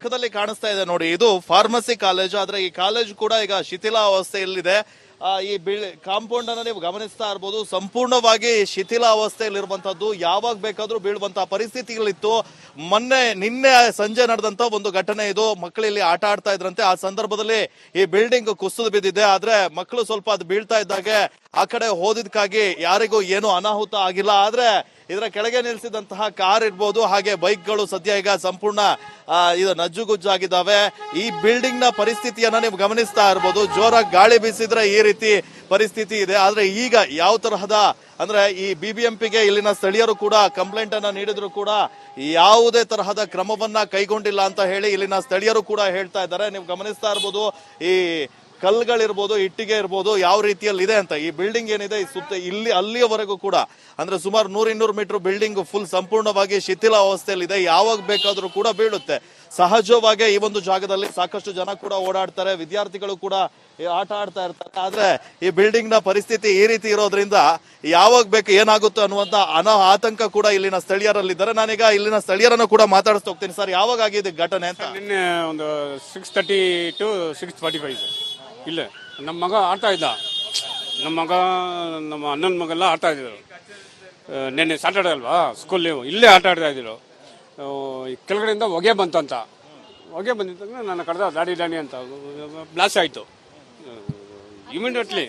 ಪಕ್ಕದಲ್ಲಿ ಕಾಣಿಸ್ತಾ ಇದೆ ನೋಡಿ, ಇದು ಫಾರ್ಮಸಿ ಕಾಲೇಜು. ಆದ್ರೆ ಈ ಕಾಲೇಜು ಕೂಡ ಈಗ ಶಿಥಿಲಾವಸ್ಥೆಯಲ್ಲಿದೆ. ಈ ಕಾಂಪೌಂಡ್ ಅನ್ನ ನೀವು ಗಮನಿಸ್ತಾ ಇರಬಹುದು, ಸಂಪೂರ್ಣವಾಗಿ ಶಿಥಿಲಾವಸ್ಥೆಯಲ್ಲಿರುವಂತದ್ದು. ಯಾವಾಗ ಬೇಕಾದ್ರೂ ಬೀಳುವಂತಹ ಪರಿಸ್ಥಿತಿಗಳಿತ್ತು. ನಿನ್ನೆ ಸಂಜೆ ನಡೆದಂತ ಒಂದು ಘಟನೆ ಇದು. ಮಕ್ಕಳು ಇಲ್ಲಿ ಆಟ ಆಡ್ತಾ ಇದ್ರಂತೆ, ಆ ಸಂದರ್ಭದಲ್ಲಿ ಈ ಬಿಲ್ಡಿಂಗ್ ಕುಸಿದು ಬಿದ್ದಿದೆ. ಆದ್ರೆ ಮಕ್ಕಳು ಸ್ವಲ್ಪ ಅದು ಬೀಳ್ತಾ ಇದ್ದಾಗೆ ಆ ಕಡೆ ಹೋದಿದ್ಕಾಗಿ ಯಾರಿಗೂ ಏನು ಅನಾಹುತ ಆಗಿಲ್ಲ. ಆದ್ರೆ ಇದರ ಕೆಳಗೆ ನಿಲ್ಲಿಸಿದಂತಹ ಕಾರ್ ಇರ್ಬೋದು, ಹಾಗೆ ಬೈಕ್ಗಳು ಸದ್ಯ ಈಗ ಸಂಪೂರ್ಣ ಇದು ನಜ್ಜುಗುಜ್ಜಾಗಿದ್ದಾವೆ. ಈ ಬಿಲ್ಡಿಂಗ್ ನ ಪರಿಸ್ಥಿತಿಯನ್ನ ನೀವು ಗಮನಿಸ್ತಾ ಇರಬಹುದು. ಜೋರಾಗಿ ಗಾಳಿ ಬೀಸಿದ್ರೆ ಈ ರೀತಿ ಪರಿಸ್ಥಿತಿ ಇದೆ. ಆದ್ರೆ ಈಗ ಯಾವ ತರಹದ ಅಂದ್ರೆ ಈ ಬಿಬಿಎಂಪಿಗೆ ಇಲ್ಲಿನ ಸ್ಥಳೀಯರು ಕೂಡ ಕಂಪ್ಲೇಂಟ್ ಅನ್ನ ನೀಡಿದ್ರು ಕೂಡ ಯಾವುದೇ ತರಹದ ಕ್ರಮವನ್ನ ಕೈಗೊಂಡಿಲ್ಲ ಅಂತ ಹೇಳಿ ಇಲ್ಲಿನ ಸ್ಥಳೀಯರು ಕೂಡ ಹೇಳ್ತಾ ಇದ್ದಾರೆ. ನೀವು ಗಮನಿಸ್ತಾ ಇರಬಹುದು, ಈ ಕಲ್ಲುಗಳಿರ್ಬೋದು, ಇಟ್ಟಿಗೆ ಇರ್ಬೋದು, ಯಾವ ರೀತಿಯಲ್ಲಿ ಇದೆ ಅಂತ. ಈ ಬಿಲ್ಡಿಂಗ್ ಏನಿದೆ ಸುತ್ತ ಅಲ್ಲಿಯವರೆಗೂ ಕೂಡ ಅಂದ್ರೆ ಸುಮಾರು 100-200 ಮೀಟರ್ ಬಿಲ್ಡಿಂಗ್ ಫುಲ್ ಸಂಪೂರ್ಣವಾಗಿ ಶಿಥಿಲ ಅವಸ್ಥೆಯಲ್ಲಿದೆ. ಯಾವಾಗ ಬೇಕಾದ್ರೂ ಕೂಡ ಬೀಳುತ್ತೆ. ಸಹಜವಾಗಿ ಈ ಒಂದು ಜಾಗದಲ್ಲಿ ಸಾಕಷ್ಟು ಜನ ಕೂಡ ಓಡಾಡ್ತಾರೆ, ವಿದ್ಯಾರ್ಥಿಗಳು ಕೂಡ ಆಟ ಆಡ್ತಾ ಇರ್ತಾರೆ. ಆದ್ರೆ ಈ ಬಿಲ್ಡಿಂಗ್ ನ ಪರಿಸ್ಥಿತಿ ಈ ರೀತಿ ಇರೋದ್ರಿಂದ ಯಾವಾಗ ಬೇಕು ಏನಾಗುತ್ತೆ ಅನ್ನುವಂತ ಆತಂಕ ಕೂಡ ಇಲ್ಲಿನ ಸ್ಥಳೀಯರಲ್ಲಿದ್ದಾರೆ. ನಾನೀಗ ಇಲ್ಲಿನ ಸ್ಥಳೀಯರನ್ನು ಕೂಡ ಮಾತಾಡಿಸ್ತಾ ಹೋಗ್ತೀನಿ. ಸರ್, ಯಾವಾಗ ಆಗಿದೆ ಘಟನೆ ಅಂತ? ನಿನ್ನೆ ಒಂದು 6:30 to 6:45 ಇಲ್ಲ ನಮ್ಮ ಮಗ ಆಡ್ತಾ ಇದ್ದ. ನಮ್ಮ ಅಣ್ಣನ ಮಗೆಲ್ಲ ಆಡ್ತಾ ಇದ್ರು. ನಿನ್ನೆ ಸಾಟರ್ಡೆ ಅಲ್ವಾ, ಸ್ಕೂಲ್ ಲೀವ್, ಇಲ್ಲೇ ಆಟ ಆಡ್ತಾ ಇದ್ರು. ಕೆಳಗಡೆಯಿಂದ ಹೊಗೆ ಬಂತಂತ, ಹೊಗೆ ಬಂದಿದ್ದಾಗ ನನ್ನ ಕಡ್ದ ದಾಡಿ ಅಂತ ಬ್ಲಾಸ್ಟ್ ಆಯ್ತು. ಇಮಿಡಿಯೇಟ್ಲಿ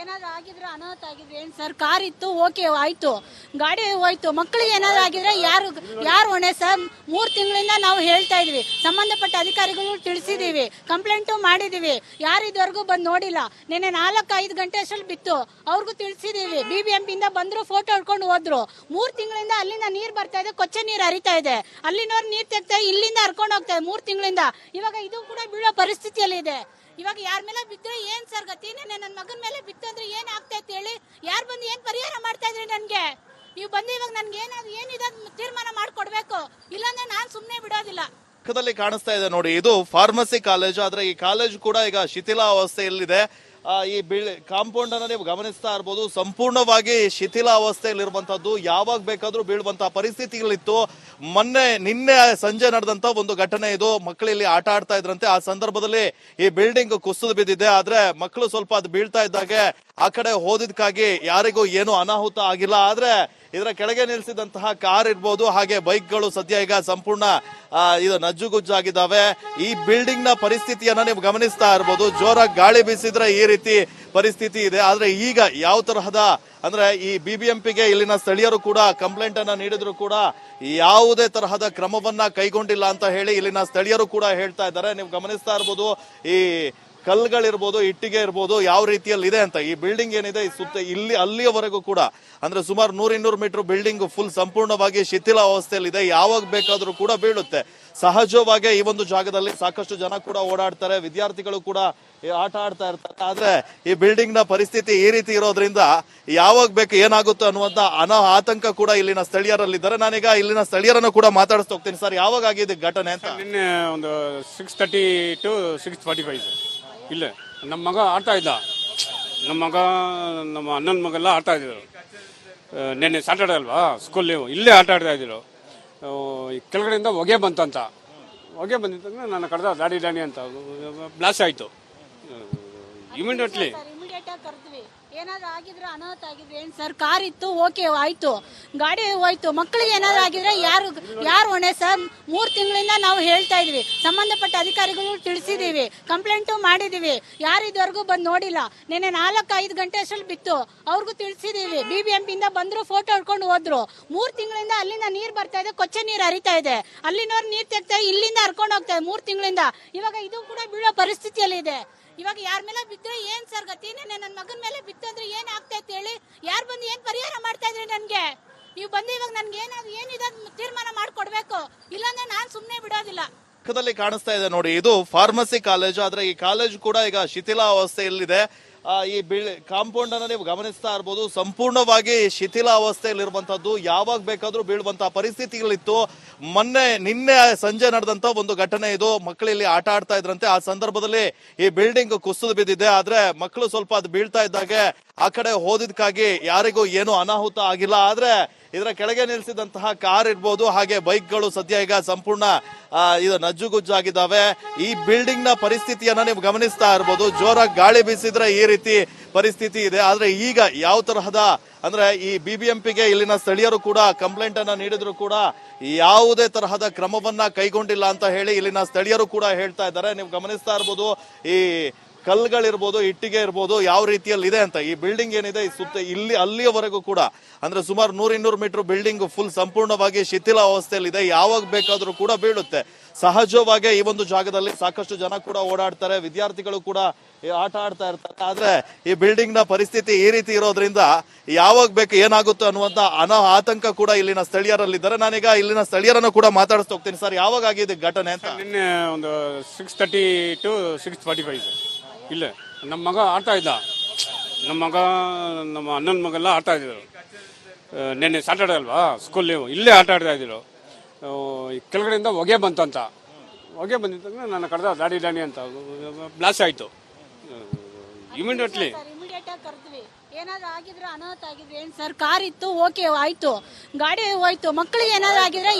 ಏನಾದ್ರು ಆಗಿದ್ರೆ ಅನಾಹುತ ಆಗಿದ್ರೆ ಏನ್ ಸರ್? ಕಾರ್ ಇತ್ತು, ಓಕೆ ಆಯ್ತು, ಗಾಡಿ ಹೋಯ್ತು. ಮಕ್ಕಳಿಗೆ ಏನಾದ್ರು ಆಗಿದ್ರೆ ಯಾರು ಹೊಣೆ ಸರ್? 3 ತಿಂಗಳಿಂದ ನಾವು ಹೇಳ್ತಾ ಇದೀವಿ, ಸಂಬಂಧಪಟ್ಟ ಅಧಿಕಾರಿಗಳು ತಿಳಿಸಿದೀವಿ, ಕಂಪ್ಲೇಂಟು ಮಾಡಿದೀವಿ. ಯಾರು ಇದುವರೆಗೂ ಬಂದು ನೋಡಿಲ್ಲ. ನಿನ್ನೆ 4-5 ಗಂಟೆ ಅಷ್ಟರಲ್ಲಿ ಬಿತ್ತು, ಅವ್ರಿಗೂ ತಿಳಿಸಿದೀವಿ. ಬಿಬಿಎಂಪಿಯಿಂದ ಬಂದ್ರು, ಫೋಟೋ ಹೊಡ್ಕೊಂಡು ಹೋದ್ರು. 3 ತಿಂಗಳಿಂದ ಅಲ್ಲಿಂದ ನೀರ್ ಬರ್ತಾ ಇದೆ, ಕೊಚ್ಚೆ ನೀರು ಹರಿತಾ ಇದೆ. ಅಲ್ಲಿನವ್ರು ನೀರ್ ತೆಗ್ತಾ ಇಲ್ಲಿಂದ ಹರ್ಕೊಂಡು ಹೋಗ್ತಾ ಇದೆ 3 ತಿಂಗಳಿಂದ. ಇವಾಗ ಇದು ಕೂಡ ಬೀಳೋ ಪರಿಸ್ಥಿತಿಯಲ್ಲಿ ಇದೆ. ಇವಾಗ ಯಾರ ಮೇಲೆ ಬಿದ್ರೆ ಏನ್ ಸರ್ ಗತಿ? ನನ್ನ ಮಗನ ಮೇಲೆ ಬಿತ್ತು ಅಂದ್ರೆ ಏನ್ ಆಗ್ತೈತೆ ಹೇಳಿ? ಯಾರು ಬಂದು ಏನ್ ಪರಿಹಾರ ಮಾಡ್ತಾ ಇದ್ರಿ ನನ್ಗೆ? ನೀವು ಬಂದು ಇವಾಗ ನನ್ಗೆ ಏನಿದೆ ತೀರ್ಮಾನ ಮಾಡ್ಕೊಡ್ಬೇಕು, ಇಲ್ಲಾಂದ್ರೆ ನಾನ್ ಸುಮ್ನೆ ಬಿಡೋದಿಲ್ಲ. ಪಕ್ಕದಲ್ಲಿ ಕಾಣಿಸ್ತಾ ಇದೆ ನೋಡಿ, ಇದು ಫಾರ್ಮಸಿ ಕಾಲೇಜು. ಆದ್ರೆ ಈ ಕಾಲೇಜು ಕೂಡ ಈಗ ಶಿಥಿಲಾವಸ್ಥೆಯಲ್ಲಿದೆ. ಈ ಕಾಂಪೌಂಡ್ ಅನ್ನ ನೀವು ಗಮನಿಸ್ತಾ ಇರಬಹುದು, ಸಂಪೂರ್ಣವಾಗಿ ಶಿಥಿಲಾವಸ್ಥೆಯಲ್ಲಿರುವಂತದ್ದು. ಯಾವಾಗ ಬೇಕಾದ್ರೂ ಬೀಳುವಂತಹ ಪರಿಸ್ಥಿತಿಗಳಿತ್ತು. ನಿನ್ನೆ ಸಂಜೆ ನಡೆದಂತ ಒಂದು ಘಟನೆ ಇದು. ಮಕ್ಕಳು ಇಲ್ಲಿ ಆಟ ಆಡ್ತಾ ಇದ್ರಂತೆ, ಆ ಸಂದರ್ಭದಲ್ಲಿ ಈ ಬಿಲ್ಡಿಂಗ್ ಕುಸಿದು ಬಿದ್ದಿದೆ. ಆದ್ರೆ ಮಕ್ಕಳು ಸ್ವಲ್ಪ ಅದು ಬೀಳ್ತಾ ಇದ್ದಾಗೆ ಆ ಕಡೆ ಹೋದಿದ್ಕಾಗಿ ಯಾರಿಗೂ ಏನು ಅನಾಹುತ ಆಗಿಲ್ಲ. ಆದ್ರೆ ಇದರ ಕೆಳಗೆ ನಿಲ್ಲಿಸಿದಂತಹ ಕಾರ್ ಇರ್ಬೋದು, ಹಾಗೆ ಬೈಕ್ಗಳು ಸದ್ಯ ಈಗ ಸಂಪೂರ್ಣ ಇದು ನಜ್ಜುಗುಜ್ಜಾಗಿದ್ದಾವೆ. ಈ ಬಿಲ್ಡಿಂಗ್ ನ ಪರಿಸ್ಥಿತಿಯನ್ನ ನೀವು ಗಮನಿಸ್ತಾ ಇರಬಹುದು. ಜೋರಾಗಿ ಗಾಳಿ ಬೀಸಿದ್ರೆ ಈ ರೀತಿ ಪರಿಸ್ಥಿತಿ ಇದೆ. ಆದ್ರೆ ಈಗ ಯಾವ ತರಹದ ಅಂದ್ರೆ ಈ ಬಿಬಿಎಂಪಿಗೆ ಇಲ್ಲಿನ ಸ್ಥಳೀಯರು ಕೂಡ ಕಂಪ್ಲೇಂಟ್ ಅನ್ನ ನೀಡಿದ್ರು ಕೂಡ ಯಾವುದೇ ತರಹದ ಕ್ರಮವನ್ನ ಕೈಗೊಂಡಿಲ್ಲ ಅಂತ ಹೇಳಿ ಇಲ್ಲಿನ ಸ್ಥಳೀಯರು ಕೂಡ ಹೇಳ್ತಾ ಇದ್ದಾರೆ. ನೀವು ಗಮನಿಸ್ತಾ ಇರಬಹುದು, ಈ ಕಲ್ಲುಗಳಿರ್ಬೋದು, ಇಟ್ಟಿಗೆ ಇರ್ಬೋದು, ಯಾವ ರೀತಿಯಲ್ಲಿ ಇದೆ ಅಂತ. ಈ ಬಿಲ್ಡಿಂಗ್ ಏನಿದೆ ಸುತ್ತ ಅಲ್ಲಿಯವರೆಗೂ ಕೂಡ ಅಂದ್ರೆ ಸುಮಾರು 100-200 ಮೀಟರ್ ಬಿಲ್ಡಿಂಗ್ ಫುಲ್ ಸಂಪೂರ್ಣವಾಗಿ ಶಿಥಿಲ ಅವಸ್ಥೆಯಲ್ಲಿದೆ. ಯಾವಾಗ ಬೇಕಾದ್ರೂ ಕೂಡ ಬೀಳುತ್ತೆ. ಸಹಜವಾಗಿ ಈ ಒಂದು ಜಾಗದಲ್ಲಿ ಸಾಕಷ್ಟು ಜನ ಕೂಡ ಓಡಾಡ್ತಾರೆ, ವಿದ್ಯಾರ್ಥಿಗಳು ಕೂಡ ಆಟ ಆಡ್ತಾ ಇರ್ತಾರೆ. ಆದ್ರೆ ಈ ಬಿಲ್ಡಿಂಗ್ ನ ಪರಿಸ್ಥಿತಿ ಈ ರೀತಿ ಇರೋದ್ರಿಂದ ಯಾವಾಗ ಬೇಕು ಏನಾಗುತ್ತೆ ಅನ್ನುವಂತ ಆತಂಕ ಕೂಡ ಇಲ್ಲಿನ ಸ್ಥಳೀಯರಲ್ಲಿದ್ದಾರೆ. ನಾನೀಗ ಇಲ್ಲಿನ ಸ್ಥಳೀಯರನ್ನು ಕೂಡ ಮಾತಾಡಿಸ್ತಾ ಹೋಗ್ತೀನಿ. ಸರ್, ಯಾವಾಗ ಆಗಿದೆ ಘಟನೆ ಅಂತ? ನಿನ್ನೆ ಒಂದು 6:30 to 6:45 ಇಲ್ಲ ನಮ್ಮ ಮಗ ಆಡ್ತಾ ಇದ್ದ. ನಮ್ಮ ಅಣ್ಣನ ಮಗೆಲ್ಲ ಆಡ್ತಾ ಇದ್ರು. ನಿನ್ನೆ ಸಾಟರ್ಡೆ ಅಲ್ವಾ, ಸ್ಕೂಲ್ ಲೀವ್, ಇಲ್ಲೇ ಆಟ ಆಡ್ತಾ ಇದ್ರು. ಕೆಳಗಡೆಯಿಂದ ಹೊಗೆ ಬಂತಂತ, ಹೊಗೆ ಬಂದಿದ್ದಾಗ ನನ್ನ ಕಡ್ದ ದಾಡಿ ಅಂತ ಬ್ಲಾಸ್ಟ್ ಆಯ್ತು. ಇಮಿಡಿಯೇಟ್ಲಿ ಏನಾದ್ರು ಆಗಿದ್ರೆ ಅನಾಹುತ ಆಗಿದ್ರೆ ಏನ್ ಸರ್? ಕಾರ್ ಇತ್ತು, ಓಕೆ ಆಯ್ತು, ಗಾಡಿ ಹೋಯ್ತು. ಮಕ್ಕಳಿಗೆ ಏನಾದ್ರು ಆಗಿದ್ರೆ ಯಾರು ಹೊಣೆ ಸರ್? 3 ತಿಂಗಳಿಂದ ನಾವು ಹೇಳ್ತಾ ಇದೀವಿ, ಸಂಬಂಧಪಟ್ಟ ಅಧಿಕಾರಿಗಳು ತಿಳಿಸಿದೀವಿ, ಕಂಪ್ಲೇಂಟು ಮಾಡಿದೀವಿ. ಯಾರು ಇದುವರೆಗೂ ಬಂದು ನೋಡಿಲ್ಲ. ನಿನ್ನೆ 4-5 ಗಂಟೆ ಅಷ್ಟರಲ್ಲಿ ಬಿತ್ತು, ಅವ್ರಿಗೂ ತಿಳಿಸಿದೀವಿ. ಬಿಬಿಎಂಪಿಯಿಂದ ಬಂದ್ರು, ಫೋಟೋ ಹೊಡ್ಕೊಂಡು ಹೋದ್ರು. 3 ತಿಂಗಳಿಂದ ಅಲ್ಲಿಂದ ನೀರ್ ಬರ್ತಾ ಇದೆ, ಕೊಚ್ಚೆ ನೀರು ಹರಿತಾ ಇದೆ. ಅಲ್ಲಿನವ್ರು ನೀರ್ ತೆಗ್ತಾ ಇಲ್ಲಿಂದ ಹರ್ಕೊಂಡು ಹೋಗ್ತಾ ಇದೆ 3 ತಿಂಗಳಿಂದ. ಇವಾಗ ಇದು ಕೂಡ ಬೀಳೋ ಪರಿಸ್ಥಿತಿಯಲ್ಲಿ ಇದೆ. ಇವಾಗ ಯಾರ ಮೇಲೆ ಬಿದ್ರೆ ಏನ್ ಸರ್ ಗತಿ? ನನ್ನ ಮಗನ ಮೇಲೆ ಬಿತ್ತು ಅಂದ್ರೆ ಏನ್ ಆಗ್ತೈತೆ ಹೇಳಿ? ಯಾರು ಬಂದು ಏನ್ ಪರಿಹಾರ ಮಾಡ್ತಾ ಇದ್ರಿ ನನ್ಗೆ? ನೀವು ಬಂದು ಇವಾಗ ನನ್ಗೆ ಏನಿದೆ ತೀರ್ಮಾನ ಮಾಡ್ಕೊಡ್ಬೇಕು, ಇಲ್ಲಾಂದ್ರೆ ನಾನ್ ಸುಮ್ನೆ ಬಿಡೋದಿಲ್ಲ. ಪಕ್ಕದಲ್ಲಿ ಕಾಣಿಸ್ತಾ ಇದೆ ನೋಡಿ, ಇದು ಫಾರ್ಮಸಿ ಕಾಲೇಜು. ಆದ್ರೆ ಈ ಕಾಲೇಜು ಕೂಡ ಈಗ ಶಿಥಿಲಾವಸ್ಥೆಯಲ್ಲಿದೆ. ಈ ಕಾಂಪೌಂಡ್ ಅನ್ನ ನೀವು ಗಮನಿಸ್ತಾ ಇರಬಹುದು, ಸಂಪೂರ್ಣವಾಗಿ ಶಿಥಿಲಾವಸ್ಥೆಯಲ್ಲಿರುವಂತದ್ದು. ಯಾವಾಗ ಬೇಕಾದ್ರೂ ಬೀಳುವಂತಹ ಪರಿಸ್ಥಿತಿಗಳಿತ್ತು. ನಿನ್ನೆ ಸಂಜೆ ನಡೆದಂತ ಒಂದು ಘಟನೆ ಇದು. ಮಕ್ಕಳು ಇಲ್ಲಿ ಆಟ ಆಡ್ತಾ ಇದ್ರಂತೆ, ಆ ಸಂದರ್ಭದಲ್ಲಿ ಈ ಬಿಲ್ಡಿಂಗ್ ಕುಸಿದು ಬಿದ್ದಿದೆ. ಆದ್ರೆ ಮಕ್ಕಳು ಸ್ವಲ್ಪ ಅದು ಬೀಳ್ತಾ ಇದ್ದಾಗೆ ಆ ಕಡೆ ಹೋದಿದ್ಕಾಗಿ ಯಾರಿಗೂ ಏನು ಅನಾಹುತ ಆಗಿಲ್ಲ. ಆದ್ರೆ ಇದರ ಕೆಳಗೆ ನಿಲ್ಲಿಸಿದಂತಹ ಕಾರ್ ಇರ್ಬೋದು, ಹಾಗೆ ಬೈಕ್ಗಳು ಸದ್ಯ ಈಗ ಸಂಪೂರ್ಣ ಇದು ನಜ್ಜುಗುಜ್ಜಾಗಿದ್ದಾವೆ. ಈ ಬಿಲ್ಡಿಂಗ್ ನ ಪರಿಸ್ಥಿತಿಯನ್ನ ನೀವು ಗಮನಿಸ್ತಾ ಇರ್ಬೋದು. ಜೋರಾಗಿ ಗಾಳಿ ಬೀಸಿದ್ರೆ ಈ ರೀತಿ ಪರಿಸ್ಥಿತಿ ಇದೆ. ಆದ್ರೆ ಈಗ ಯಾವ ತರಹದ ಅಂದ್ರೆ ಈ ಬಿಬಿಎಂಪಿಗೆ ಇಲ್ಲಿನ ಸ್ಥಳೀಯರು ಕೂಡ ಕಂಪ್ಲೇಂಟ್ ಅನ್ನ ನೀಡಿದ್ರು ಕೂಡ ಯಾವುದೇ ತರಹದ ಕ್ರಮವನ್ನ ಕೈಗೊಂಡಿಲ್ಲ ಅಂತ ಹೇಳಿ ಇಲ್ಲಿನ ಸ್ಥಳೀಯರು ಕೂಡ ಹೇಳ್ತಾ ಇದ್ದಾರೆ. ನೀವು ಗಮನಿಸ್ತಾ ಇರ್ಬೋದು, ಈ ಕಲ್ಲುಗಳಿರ್ಬೋದು, ಇಟ್ಟಿಗೆ ಇರ್ಬೋದು, ಯಾವ ರೀತಿಯಲ್ಲಿ ಇದೆ ಅಂತ. ಈ ಬಿಲ್ಡಿಂಗ್ ಏನಿದೆ ಈ ಸುತ್ತ ಅಲ್ಲಿಯವರೆಗೂ ಕೂಡ ಅಂದ್ರೆ ಸುಮಾರು 100-200 ಮೀಟರ್ ಬಿಲ್ಡಿಂಗ್ ಫುಲ್ ಸಂಪೂರ್ಣವಾಗಿ ಶಿಥಿಲ ಅವಸ್ಥೆಯಲ್ಲಿದೆ. ಯಾವಾಗ ಬೇಕಾದ್ರೂ ಕೂಡ ಬೀಳುತ್ತೆ. ಸಹಜವಾಗಿ ಈ ಒಂದು ಜಾಗದಲ್ಲಿ ಸಾಕಷ್ಟು ಜನ ಕೂಡ ಓಡಾಡ್ತಾರೆ, ವಿದ್ಯಾರ್ಥಿಗಳು ಕೂಡ ಆಟ ಆಡ್ತಾ ಇರ್ತಾರೆ. ಆದ್ರೆ ಈ ಬಿಲ್ಡಿಂಗ್ ನ ಪರಿಸ್ಥಿತಿ ಈ ರೀತಿ ಇರೋದ್ರಿಂದ ಯಾವಾಗ ಬೇಕು ಏನಾಗುತ್ತೆ ಅನ್ನುವಂತ ಆತಂಕ ಕೂಡ ಇಲ್ಲಿನ ಸ್ಥಳೀಯರಲ್ಲಿದ್ದಾರೆ. ನಾನೀಗ ಇಲ್ಲಿನ ಸ್ಥಳೀಯರನ್ನು ಕೂಡ ಮಾತಾಡಿಸ್ತಾ ಹೋಗ್ತೀನಿ. ಸರ್, ಯಾವಾಗ ಆಗಿದೆ ಘಟನೆ ಅಂತ? ನಿನ್ನೆ ಒಂದು 6:30 to 6:45 ಇಲ್ಲೇ ನಮ್ಮ ಮಗ ಆಡ್ತಾ ಇದ್ದ. ನಮ್ಮ ಅಣ್ಣನ ಮಗೆಲ್ಲ ಆಡ್ತಾ ಇದ್ರು. ನಿನ್ನೆ ಸಾಟರ್ಡೆ ಅಲ್ವಾ, ಸ್ಕೂಲ್ ಇಲ್ಲೇ ಆಟ ಆಡ್ತಾ ಇದ್ರು. ಕೆಳಗಡೆಯಿಂದ ಹೊಗೆ ಬಂತಂತ. ಹೊಗೆ ಬಂದಿದ್ದಾಗ ನನ್ನ ಕಡ್ದ ದಾಡಿ ಅಂತ ಬ್ಲಾಸ್ಟ್ ಆಯ್ತು. ಇಮಿಡಿಯೇಟ್ಲಿ ಏನಾದ್ರು ಆಗಿದ್ರೆ ಅನಾಹುತ ಆಗಿದ್ರೆ ಏನ್ ಸರ್? ಕಾರ್ ಇತ್ತು, ಓಕೆ ಆಯ್ತು, ಗಾಡಿ ಹೋಯ್ತು, ಮಕ್ಕಳಿಗೆ ಏನಾದ್ರು ಆಗಿದ್ರೆ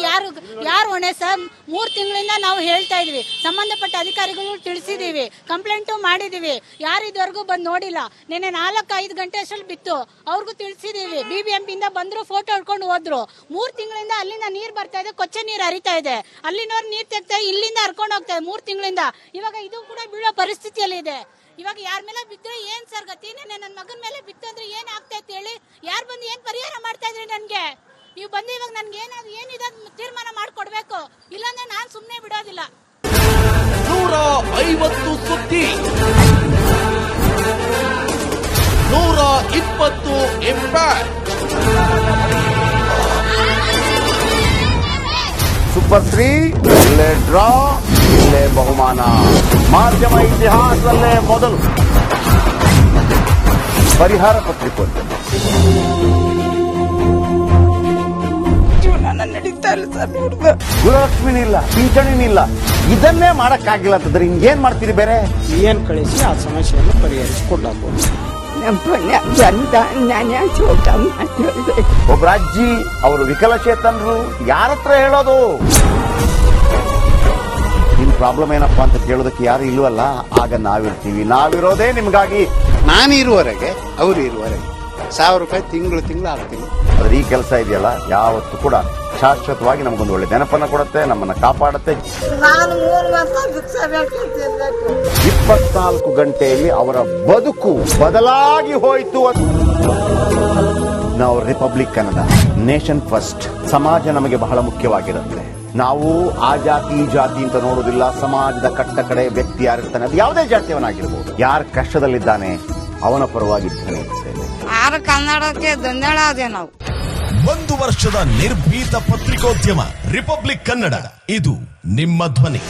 ಯಾರು ಹೊಣೆ ಸರ್? 3 ತಿಂಗಳಿಂದ ನಾವು ಹೇಳ್ತಾ ಇದೀವಿ, ಸಂಬಂಧಪಟ್ಟ ಅಧಿಕಾರಿಗಳು ತಿಳಿಸಿದೀವಿ, ಕಂಪ್ಲೇಂಟು ಮಾಡಿದೀವಿ, ಯಾರು ಇದುವರೆಗೂ ಬಂದು ನೋಡಿಲ್ಲ. ನಿನ್ನೆ 4-5 ಗಂಟೆ ಅಷ್ಟರಲ್ಲಿ ಬಿತ್ತು, ಅವ್ರಿಗೂ ತಿಳಿಸಿದೀವಿ. ಬಿಬಿಎಂಪಿಯಿಂದ ಬಂದ್ರು, ಫೋಟೋ ಹೊಡ್ಕೊಂಡು ಹೋದ್ರು. 3 ತಿಂಗಳಿಂದ ಅಲ್ಲಿಂದ ನೀರ್ ಬರ್ತಾ ಇದೆ, ಕೊಚ್ಚೆ ನೀರು ಹರಿತಾ ಇದೆ, ಅಲ್ಲಿನವ್ರು ನೀರ್ ತೆಗ್ತಾ ಇಲ್ಲಿಂದ ಹರ್ಕೊಂಡು ಹೋಗ್ತಾ ಇದೆ 3 ತಿಂಗಳಿಂದ. ಇವಾಗ ಇದು ಕೂಡ ಬೀಳೋ ಪರಿಸ್ಥಿತಿಯಲ್ಲಿ ಇದೆ. ಇವಾಗ ಯಾರ ಮೇಲೆ ಬಿದ್ದರೆ ಏನ್ ಸರ್ ಗತಿ? ನನ್ನ ಮಗನ ಮೇಲೆ ಬಿತ್ತು ಅಂದ್ರೆ ಏನ್ ಆಗ್ತಾ ಇತ್ತು ಹೇಳಿ? ಯಾರು ಬಂದು ಏನ್ ಪರಿಹಾರ ಮಾಡ್ತಾ ಇದ್ರಿ ನನ್ಗೆ? ನೀವು ಬಂದು ಇವಾಗ ನನ್ಗೆ ಏನಿದೆ ತೀರ್ಮಾನ ಮಾಡ್ಕೊಡ್ಬೇಕು, ಇಲ್ಲಾಂದ್ರೆ ನಾನ್ ಸುಮ್ನೆ ಬಿಡೋದಿಲ್ಲ. 150 ಸುದ್ದಿ, 120 ಇಂಪ್ಯಾಕ್ಟ್. ಸೂಪರ್ 3 ಇಲ್ಲೇ ಡ್ರಾ, ಇಲ್ಲೇ ಬಹುಮಾನ. ಮಾಧ್ಯಮ ಇತಿಹಾಸದಲ್ಲೇ ಮೊದಲು ಪರಿಹಾರ ಪತ್ರಿಕೋದ್ಯಮ. ಗುರುಲಕ್ಷ್ಮಿನಿಲ್ಲ, ಪಿಂಚಣಿನಿಲ್ಲ, ಇದನ್ನೇ ಮಾಡಕ್ಕಾಗಿಲ್ಲ ಅಂತಂದ್ರೆ ಇನ್ನೇನ್ ಮಾಡ್ತೀರಿ ಬೇರೆ? ಏನ್ ಕಳಿಸಿ ಆ ಸಮಸ್ಯೆಯನ್ನು ಪರಿಹರಿಸಿಕೊಡ್ಲಾಗ್ಬೋದು. ಒಬ್ಬ ಅಜ್ಜಿ, ಅವರು ವಿಕಲಚೇತನರು, ಯಾರತ್ರ ಹೇಳೋದು? ನಿಮ್ ಪ್ರಾಬ್ಲಮ್ ಏನಪ್ಪಾ ಅಂತ ಕೇಳೋದಕ್ಕೆ ಯಾರು ಇಲ್ವಲ್ಲ. ಆಗ ನಾವಿರ್ತೀವಿ, ನಾವಿರೋದೇ ನಿಮ್ಗಾಗಿ. ನಾನು ಇರುವವರೆಗೆ ಅವರು ಇರುವವರೆಗೆ 1000 ರೂಪಾಯಿ ತಿಂಗಳು ಆಗ್ತೀನಿ. ಆದ್ರೆ ಈ ಕೆಲಸ ಇದೆಯಲ್ಲ, ಯಾವತ್ತೂ ಕೂಡ ಶಾಶ್ವತವಾಗಿ ನಮಗೊಂದು ಒಳ್ಳೆ ನೆನಪನ್ನ ಕೊಡುತ್ತೆ, ನಮ್ಮನ್ನ ಕಾಪಾಡುತ್ತೆ. 24 ಗಂಟೆಯಲ್ಲಿ ಅವರ ಬದುಕು ಬದಲಾಗಿ ಹೋಯಿತು. ನಾವು ರಿಪಬ್ಲಿಕ್ ಕನ್ನಡ, ನೇಷನ್ ಫಸ್ಟ್. ಸಮಾಜ ನಮಗೆ ಬಹಳ ಮುಖ್ಯವಾಗಿರುತ್ತೆ. ನಾವು ಆ ಜಾತಿ ಈ ಜಾತಿ ಅಂತ ನೋಡೋದಿಲ್ಲ. ಸಮಾಜದ ಕಟ್ಟ ಕಡೆ ವ್ಯಕ್ತಿ ಯಾರಿರ್ತಾನೆ, ಅದು ಯಾವುದೇ ಜಾತಿಯವನಾಗಿರ್ಬೋದು, ಯಾರು ಕಷ್ಟದಲ್ಲಿದ್ದಾನೆ ಅವನ ಪರವಾಗಿದ್ದಾನೆ. ಕನ್ನಡಕ್ಕೆ ಧನ್ಯವಾದ. ನಾವು 1 ವರ್ಷದ ನಿರ್ಭೀತ ಪತ್ರಿಕೋದ್ಯಮ ರಿಪಬ್ಲಿಕ್ ಕನ್ನಡ. ಇದು ನಿಮ್ಮ ಧ್ವನಿ.